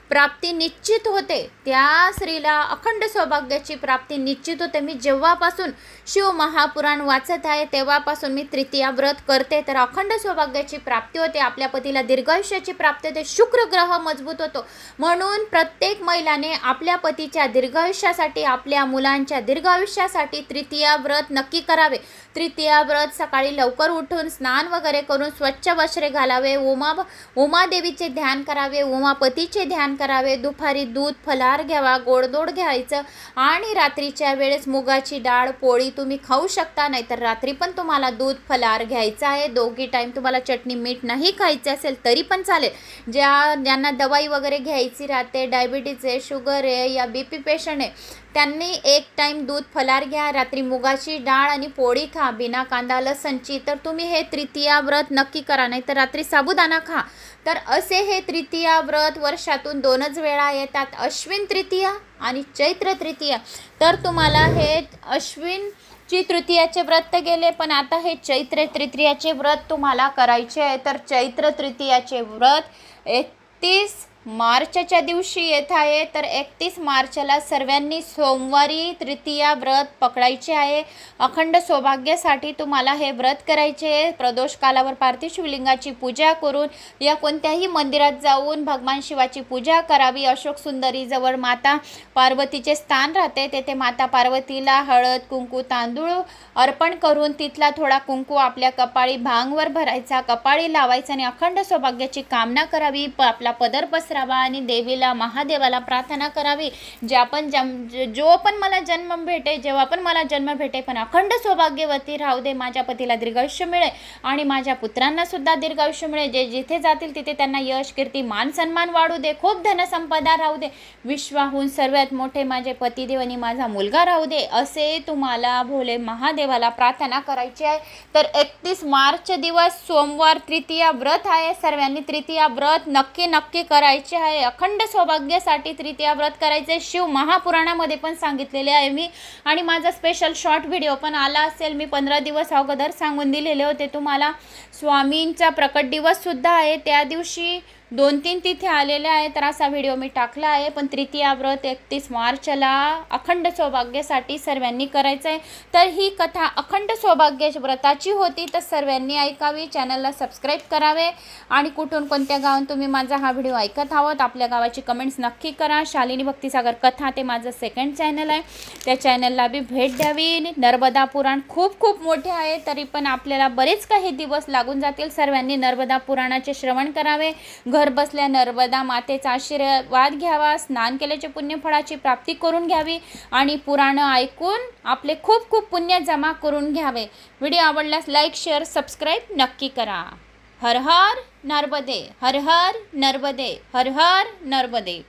प्राप्ती निश्चित होते. त्या स्त्रीला अखंड सौभाग्याची प्राप्ती निश्चित होते. मी जेव्हापासून शिव महापुराण वाचत आहे तेव्हापासून मी तृतीया व्रत करते. तर अखंड सौभाग्याची प्राप्ती होते. आपल्या पतीला दीर्घायुष्याची प्राप्ती होते. शुक्र ग्रह मजबूत होतो. म्हणून प्रत्येक महिलाने आपल्या पतीच्या दीर्घायुष्यासाठी, आपल्या मुलांच्या दीर्घायुष्यासाठी तृतीया व्रत नक्की करावे. तृतीया व्रत सकाळी लवकर उठून स्नान वगैरे करून स्वच्छ वस्त्रे घालावे. उमादेवीचे ध्यान करावे. उमापतीचे ध्यान करावे. दुपारी दूध फलार घ्यावा, गोडधोड घ्यायचं आणि रात्रीच्या वेळेस मुगाची डाळ पोळी तुम्ही खाऊ शकता. नाहीतर रात्री पण तुम्हाला दूध फलार घ्यायचा आहे. दोघी टाईम तुम्हाला चटणी मीठ नाही खायचं असेल तरी पण चालेल. ज्यांना दवाई वगैरे घ्यायची राहते, डायबिटीज आहे, शुगर आहे या BP पेशंट आहे, त्यांनी एक टाईम दूध फलार घ्या. रात्री मुगाची डाळ आणि पोळी खा बिना कांदा लसणची. तर तुम्ही हे तृतीया व्रत नक्की करा. नाही तर रात्री साबुदाणा खा. तर असे हे तृतीया व्रत वर्षातून 2च वेळा येतात, अश्विन तृतीया आणि चैत्र तृतीया. तर तुम्हाला हे अश्विनची तृतीयाचे व्रत गेले, पण आता हे चैत्र तृतीयाचे व्रत तुम्हाला करायचे आहे. तर चैत्र तृतीयाचे व्रत 31 मार्चच्या दिवशी येत आहे. तर 31 मार्चला सर्वांनी सोमवारी तृतीया व्रत पकडायचे आहे. अखंड सौभाग्यासाठी तुम्हाला हे व्रत करायचे आहे. प्रदोष कालावर पार्थिव शिवलिंगाची पूजा करून या कोणत्याही मंदिरात जाऊन भगवान शिवाची पूजा करावी. अशोक सुंदरीजवळ माता पार्वतीचे स्थान राहते. तेथे माता पार्वतीला हळद कुंकू तांदूळ अर्पण करून तिथला थोडा कुंकू आपल्या कपाळी भांगवर भरायचा, कपाळी लावायचा आणि अखंड सौभाग्याची कामना करावी. आपला पदर पसरावा आणि देवीला महादेवाला प्रार्थना करावी. जो पण मला जन्म भेटे, जेव्हा पण मला जन्म भेटे, पण अखंड सौभाग्यवती राहू दे. माझ्या पतीला दीर्घायुष्य मिळे आणि माझ्या पुत्रांना सुद्धा दीर्घायुष्य मिळे. जे जिथे जातील तिथे त्यांना यश कीर्ती मान सन्मान वाढू दे. खूप धनसंपदा राहू दे. विश्वाहून सर्वात मोठे माझे पतिदेव आणि माझा मुलगा राहू दे, असे तुम्हाला भोले महादेवाला प्रार्थना करायची आहे. तर 31 मार्च दिवस सोमवार तृतीया व्रत आहे. सर्वांनी तृतीया व्रत नक्की करायचे आहे. अखंड सौभाग्यासाठी तृतीया व्रत करायचे. शिव महापुराणामध्ये पण सांगितलेले आहे मी, आणि माझा स्पेशल शॉर्ट व्हिडिओ पण आला असेल. मी 15 दिवस अगोदर सांगून दिलेले होते तुम्हाला. स्वामींचा प्रकट दिवस सुद्धा आहे, त्या दिवशी 2-3 तिथे आलेले आहे. तर असा व्हिडिओ मी टाकला आहे. पण तृतीया व्रत 31 मार्चला अखंड सौभाग्यासाठी सर्वांनी करायचं आहे. तर ही कथा अखंड सौभाग्य व्रताची होती. तर सर्वांनी ऐकावी, चॅनलला सबस्क्राईब करावे आणि कुठून कोणत्या गावात तुम्ही माझा हा व्हिडिओ ऐकत आहोत आपल्या गावाची कमेंट्स नक्की करा. शालिनी भक्तिसागर कथा ते माझं सेकंड चॅनल आहे, त्या चॅनलला बी भेट द्यावी. नर्मदा पुराण खूप मोठे आहे, तरी पण आपल्याला बरेच काही दिवस लागून जातील. सर्वांनी नर्मदा पुराणाचे श्रवण करावे. घर बसल्या नर्मदा मातेचा आशीर्वाद घ्यावा. स्नान केल्याचे पुण्यफळाची प्राप्ती करून घ्यावी आणि पुराण ऐकून आपले खूप पुण्य जमा करून घ्यावे. व्हिडिओ आवडल्यास लाईक शेअर सबस्क्राईब नक्की करा. हर हर नर्मदे, हर हर नर्मदे, हर हर नर्मदे.